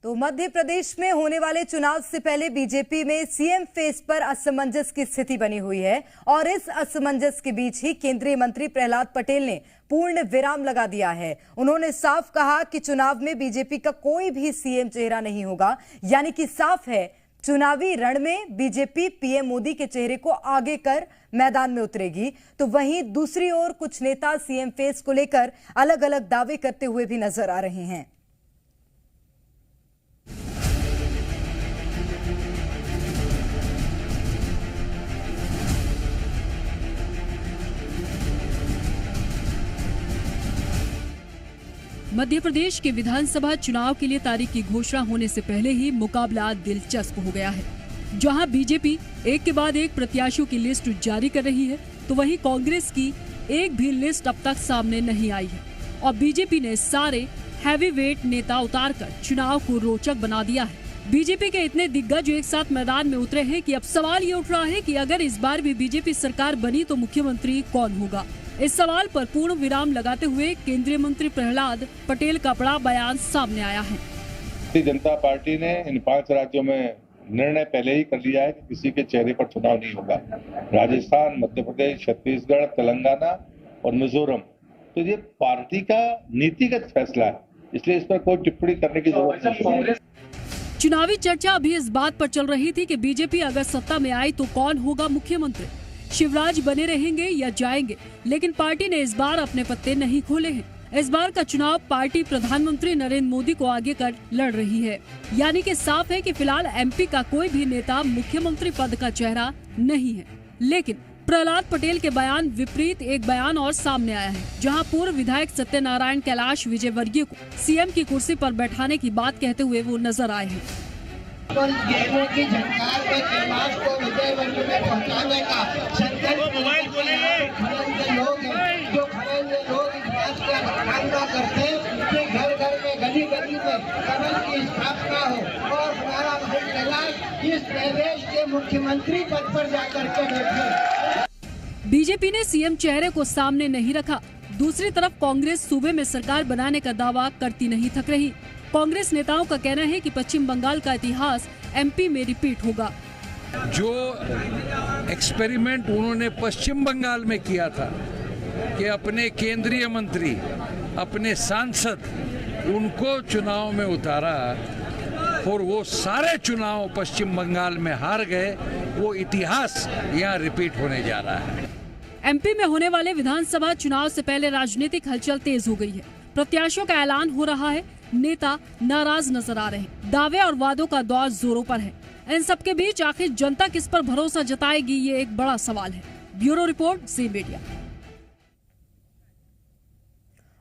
तो मध्य प्रदेश में होने वाले चुनाव से पहले बीजेपी में सीएम फेस पर असमंजस की स्थिति बनी हुई है और इस असमंजस के बीच ही केंद्रीय मंत्री प्रहलाद पटेल ने पूर्ण विराम लगा दिया है। उन्होंने साफ कहा कि चुनाव में बीजेपी का कोई भी सीएम चेहरा नहीं होगा, यानी कि साफ है चुनावी रण में बीजेपी पीएम मोदी के चेहरे को आगे कर मैदान में उतरेगी। तो वहीं दूसरी ओर कुछ नेता सीएम फेस को लेकर अलग अलग दावे करते हुए भी नजर आ रहे हैं। मध्य प्रदेश के विधानसभा चुनाव के लिए तारीख की घोषणा होने से पहले ही मुकाबला दिलचस्प हो गया है। जहां बीजेपी एक के बाद एक प्रत्याशियों की लिस्ट जारी कर रही है, तो वहीं कांग्रेस की एक भी लिस्ट अब तक सामने नहीं आई है और बीजेपी ने सारे हैवीवेट नेता उतारकर चुनाव को रोचक बना दिया है। बीजेपी के इतने दिग्गज एक साथ मैदान में उतरे हैं कि अब सवाल ये उठ रहा है कि अगर इस बार भी बीजेपी सरकार बनी तो मुख्यमंत्री कौन होगा। इस सवाल पर पूर्ण विराम लगाते हुए केंद्रीय मंत्री प्रहलाद पटेल का बड़ा बयान सामने आया है। भारतीय जनता पार्टी ने इन 5 राज्यों में निर्णय पहले ही कर लिया है कि किसी के चेहरे पर चुनाव नहीं होगा। राजस्थान, मध्य प्रदेश, छत्तीसगढ़, तेलंगाना और मिजोरम। तो ये पार्टी का नीतिगत फैसला है, इसलिए इस पर कोई टिप्पणी करने की जरूरत नहीं है। चुनावी चर्चा अभी इस बात पर चल रही थी कि बीजेपी अगर सत्ता में आई तो कौन होगा मुख्यमंत्री। शिवराज बने रहेंगे या जाएंगे, लेकिन पार्टी ने इस बार अपने पत्ते नहीं खोले हैं। इस बार का चुनाव पार्टी प्रधानमंत्री नरेंद्र मोदी को आगे कर लड़ रही है, यानी कि साफ है कि फिलहाल एमपी का कोई भी नेता मुख्यमंत्री पद का चेहरा नहीं है। लेकिन प्रहलाद पटेल के बयान विपरीत एक बयान और सामने आया है, जहां पूर्व विधायक सत्यनारायण कैलाश विजयवर्गीय को सीएम की कुर्सी पर बैठाने की बात कहते हुए वो नजर आए हैं। गेहूं की झंकार में कैलाश को विजयवर्गीय में पहुंचाने का संकल्प लोग हैं, जो खड़े हुए लोग इस बात की आकांक्षा करते हैं कि घर घर में, गली गली में कमल की स्थापना हो और हमारा भाई कैलाश इस प्रदेश के मुख्यमंत्री पद पर जाकर के बैठे। बीजेपी ने सीएम चेहरे को सामने नहीं रखा। दूसरी तरफ कांग्रेस सूबे में सरकार बनाने का दावा करती नहीं थक रही। कांग्रेस नेताओं का कहना है कि पश्चिम बंगाल का इतिहास एमपी में रिपीट होगा। जो एक्सपेरिमेंट उन्होंने पश्चिम बंगाल में किया था कि अपने केंद्रीय मंत्री, अपने सांसद, उनको चुनाव में उतारा और वो सारे चुनाव पश्चिम बंगाल में हार गए, वो इतिहास यहाँ रिपीट होने जा रहा है। एमपी में होने वाले विधानसभा चुनाव से पहले राजनीतिक हलचल तेज हो गई है। प्रत्याशियों का ऐलान हो रहा है, नेता नाराज नजर आ रहे हैं। दावे और वादों का दौर जोरों पर है। इन सबके बीच आखिर जनता किस पर भरोसा जताएगी, ये एक बड़ा सवाल है। ब्यूरो रिपोर्ट, ज़ी मीडिया।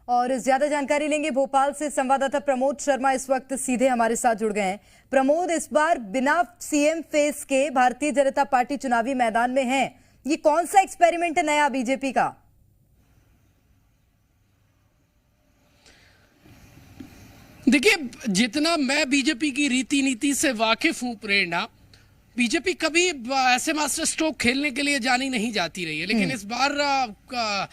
और ज्यादा जानकारी लेंगे भोपाल से संवाददाता प्रमोद शर्मा इस वक्त सीधे हमारे साथ जुड़ गए हैं। प्रमोद, इस बार बिना सीएम फेस के भारतीय जनता पार्टी चुनावी मैदान में है, ये कौन सा एक्सपेरिमेंट है नया बीजेपी का? देखिए, जितना मैं बीजेपी की रीति नीति से वाकिफ हूं प्रेरणा, बीजेपी कभी ऐसे मास्टर स्ट्रोक खेलने के लिए जानी नहीं जाती रही है, लेकिन इस बार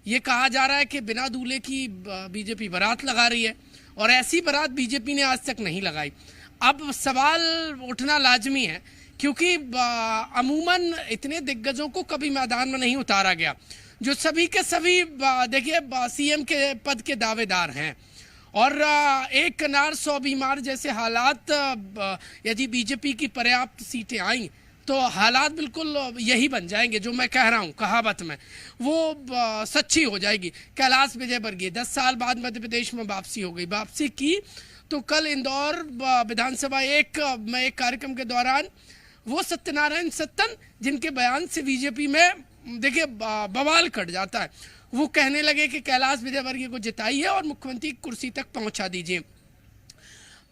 ये कहा जा रहा है कि बिना दूल्हे की बीजेपी बारात लगा रही है और ऐसी बारात बीजेपी ने आज तक नहीं लगाई। अब सवाल उठना लाजमी है, क्योंकि अमूमन इतने दिग्गजों को कभी मैदान में नहीं उतारा गया, जो सभी के सभी देखिए सीएम के पद के दावेदार हैं। और एक कनार 100 बीमार जैसे हालात, यदि बीजेपी की पर्याप्त सीटें आई तो हालात बिल्कुल यही बन जाएंगे जो मैं कह रहा हूँ, कहावत में वो सच्ची हो जाएगी। कैलाश विजयवर्गीय 10 साल बाद मध्य प्रदेश में वापसी हो गई। वापसी की तो कल इंदौर विधानसभा में एक कार्यक्रम के दौरान वो सत्यनारायण सत्तन, जिनके बयान से बीजेपी में देखिए बवाल कट जाता है, वो कहने लगे कि कैलाश विजयवर्गीय को जिताइए और मुख्यमंत्री की कुर्सी तक पहुंचा दीजिए।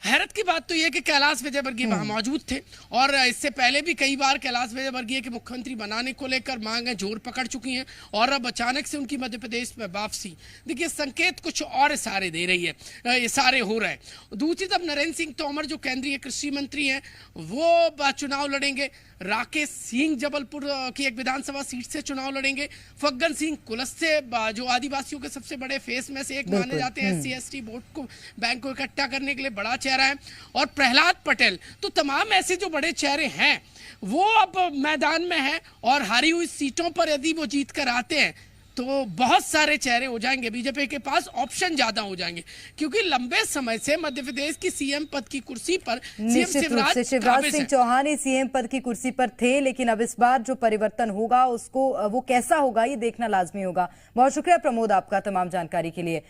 हैरत की बात तो यह कि कैलाश विजयवर्गीय वहां मौजूद थे और इससे पहले भी कई बार कैलाश विजयवर्गीय के मुख्यमंत्री बनाने को लेकर मांगें जोर पकड़ चुकी हैं और अब अचानक से उनकी मध्य प्रदेश में वापसी, देखिए संकेत कुछ और इशारे दे रही है, इशारे हो रहे हैं। दूसरी तरफ नरेंद्र सिंह तोमर जो केंद्रीय कृषि मंत्री हैं वो चुनाव लड़ेंगे। राकेश सिंह जबलपुर की एक विधानसभा सीट से चुनाव लड़ेंगे। फग्गन सिंह कुलस से जो आदिवासियों के सबसे बड़े फेस में से एक माने जाते हैं, SC ST वोट को बैंक को इकट्ठा करने के लिए बड़ा चेहरा है, और प्रहलाद पटेल, तो तमाम ऐसे जो बड़े चेहरे हैं वो अब मैदान में हैं और हारी हुई सीटों पर यदि वो जीत कर आते हैं तो बहुत सारे चेहरे हो जाएंगे, बीजेपी के पास ऑप्शन ज्यादा हो जाएंगे, क्योंकि लंबे समय से मध्य प्रदेश की सीएम पद की कुर्सी पर निश्चित रूप से शिवराज सिंह चौहान ही सीएम पद की कुर्सी पर थे, लेकिन अब इस बार जो परिवर्तन होगा उसको वो कैसा होगा ये देखना लाजमी होगा। बहुत शुक्रिया प्रमोद आपका तमाम जानकारी के लिए।